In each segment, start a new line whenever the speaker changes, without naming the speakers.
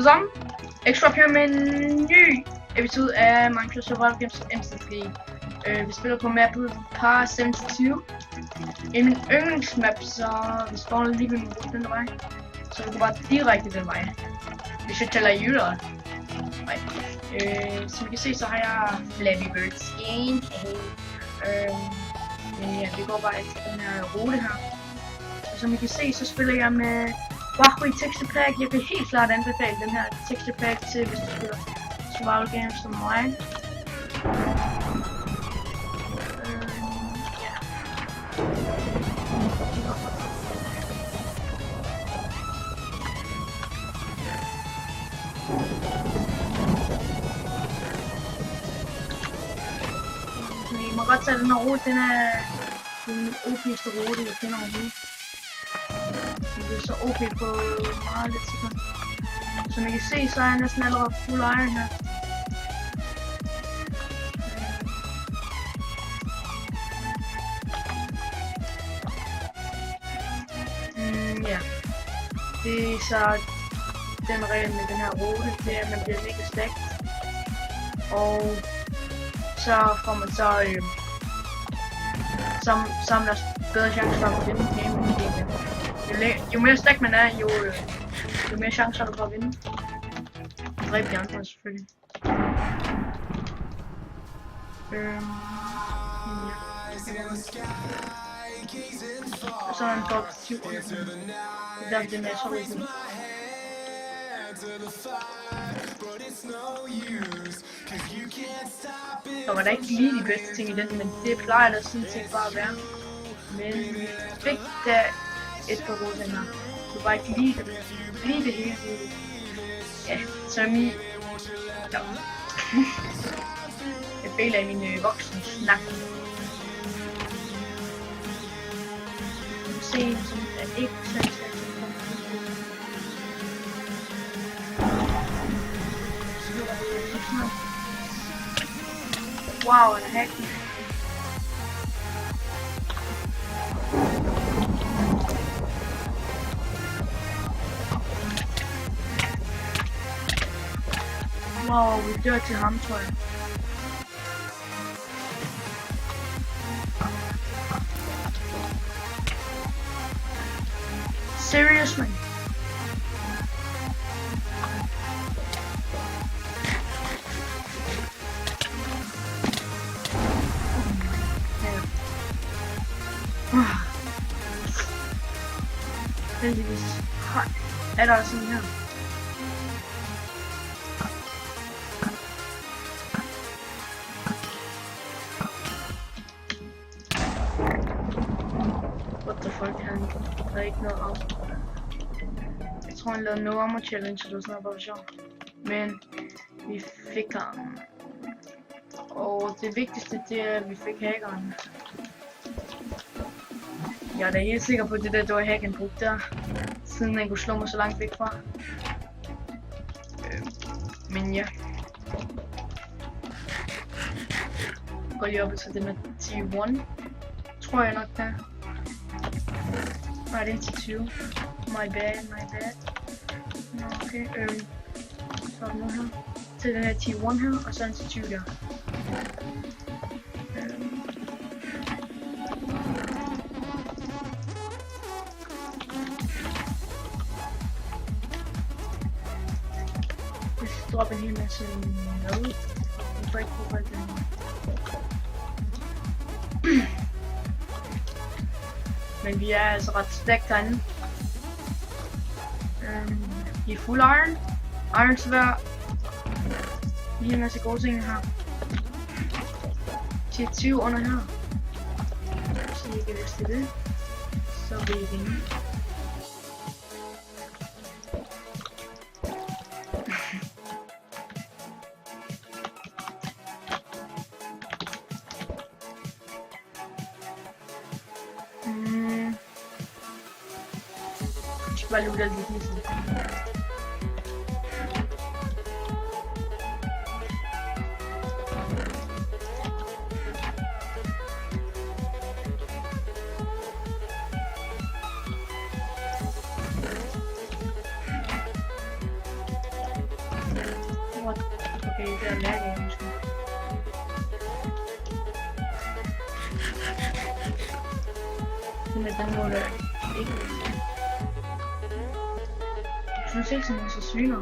Sammen. Extra her med en ny episode af Minecraft Survival Games Instance League. Vi spiller på mappet Par 27. I min yndlingsmap, så vi spawner lige ved min rute den vej. Så vi går bare direkte den vej. Hvis jeg tæller jyder. Nej. Som I kan se, så har jeg Flappy Bird Skin. Men ja, vi går bare efter den her rute her. Og som I kan se, så spiller jeg med Wahoo Texture Pack. Jeg kan helt klart anbefale den her Texture Pack til, hvis du spiller Survival Games som mig. I må godt tage den her rute, den er den OP'ste rute, jeg kender overhovedet. Det er så OP på meget lidt sekunder. Som I kan se, så er jeg næsten allerede full iron her. Ja. Det er så den regel med den her rute, det er, at man bliver mega stacked. Og så får man så samler bedre chance for at vinde game. Jo mere stack man er, jo mere chance har du for at vinde. Dræb de andre selvfølgelig. Ja. Og så er en box 7. Det er derfor det er mere så ud. Der var da ikke lige de bedste ting i den, men det plejer der sådan set bare at være. Men fik da et par råd den her. Du bare ikke lige det hele. Ja, så er min... Ja. Jeg føler i min voksne snak. Du kan se, som er ikke sådan. Wow, en hack. Wow, vi dør til ham, tror jeg. Seriously? Heldigvis er der sådan her. What the fuck, der er ikke noget om. Jeg tror han lavede no armor challenge, eller sådan noget, bare for sjov. Men vi fik ham. Og det vigtigste, det er, at vi fik hackeren. Jeg er da helt sikker på, at det var hacken brugt der, siden han kunne slå mig så langt væk fra. Men ja. Jeg går lige op til den her T1. Tror jeg nok der. Nej, det er en T2. My bad. Nå, okay, så er den nu her. Til den her T1 her, og så en T2 der. Drop en hel masse mad. Jeg får ikke brug for den. Men vi er altså ret stacked herinde. Vi er full iron. Iron svær. Lige en masse gode ting her. Til 20 under her. Så vi kan læse det. Så vil vi vinde. Bare lukke alt det hele. What? Okay, det er lagget måske. Men den må da ikke. Jeg synes ikke, sådan så sviner.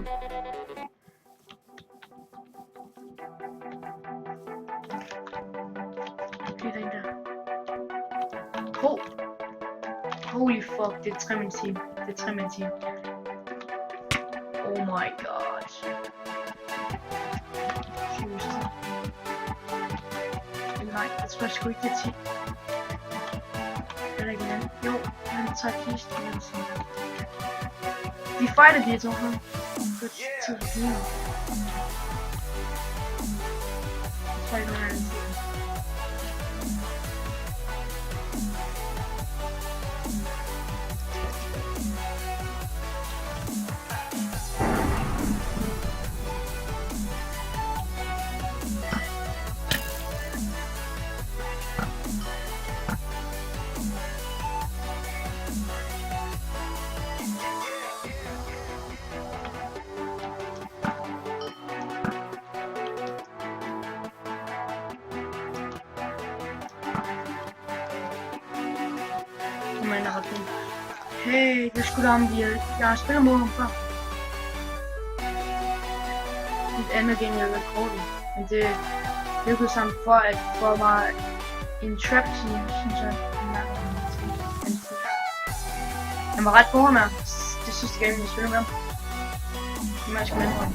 Det er den der. Oh! Holy fuck, det er 3 team. Det er 3 team. Oh my god. Seriously. Nej, jeg tror sgu ikke det er 10. Eller ikke den. Jo, han tager kisten eller sådan der. De fighter de to her. Godt til at blive. Jeg tror ikke, der er en til. Hey, det skulle da om jeg har spillet mod ham før. Et andet game jeg rekordet. Men det lykkedes ham for at få mig en trap team, synes jeg. Han var ret god med det sidste game jeg spillede med ham. Det må jeg sgu med ham.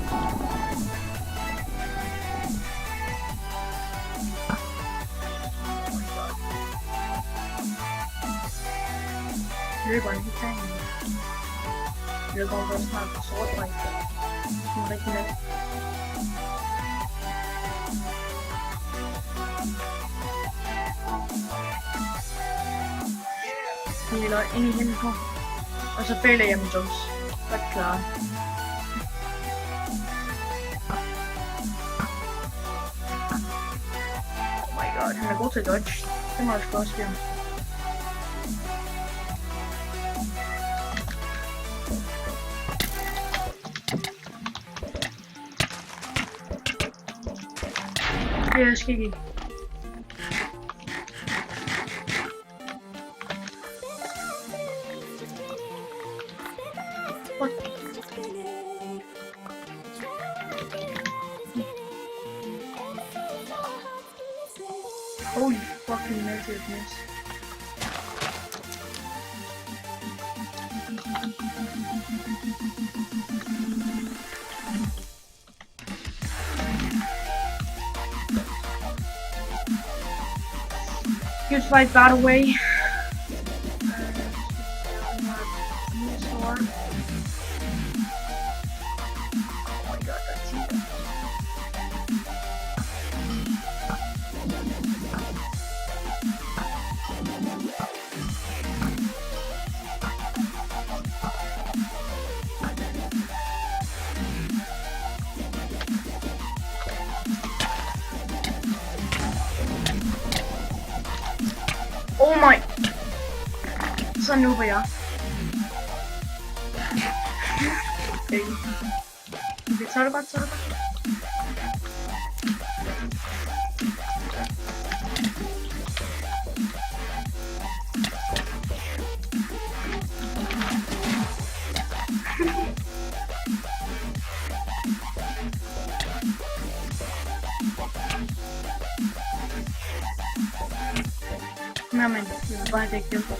Løber en helt anden. Løber også snart på sortbræk. Det er rigtig let. Jeg hælder ind i hende på. Og så fælder jeg med jumps. Godt klar. Oh my god, han er god til at dodge. Det må jeg sgu også gøre. Jeg skal ikke. What? Holy fucking negativeness. Good fight, by the way. Oh my god, that's it. Oh my! Så nu var jeg. Okay. Så er det godt, så er det godt. Nej, men jeg vil bare dække det på.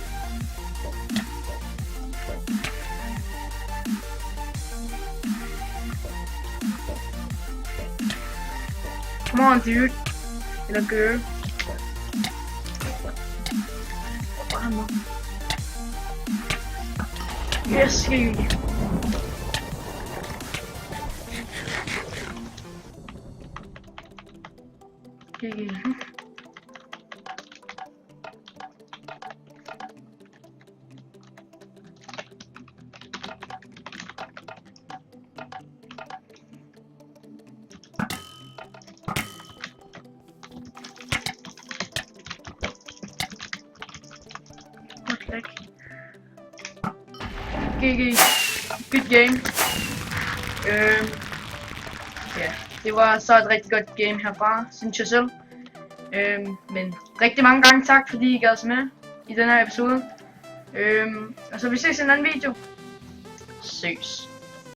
Come on, dude. Eller girl. Bare nu. Yes, hey. Okay. GG. Good game. Yeah. Det var så et rigtig godt game herfra, synes jeg selv. Men rigtig mange gange tak, fordi I gad se med i den her episode. Og så vi ses i en anden video. Søs.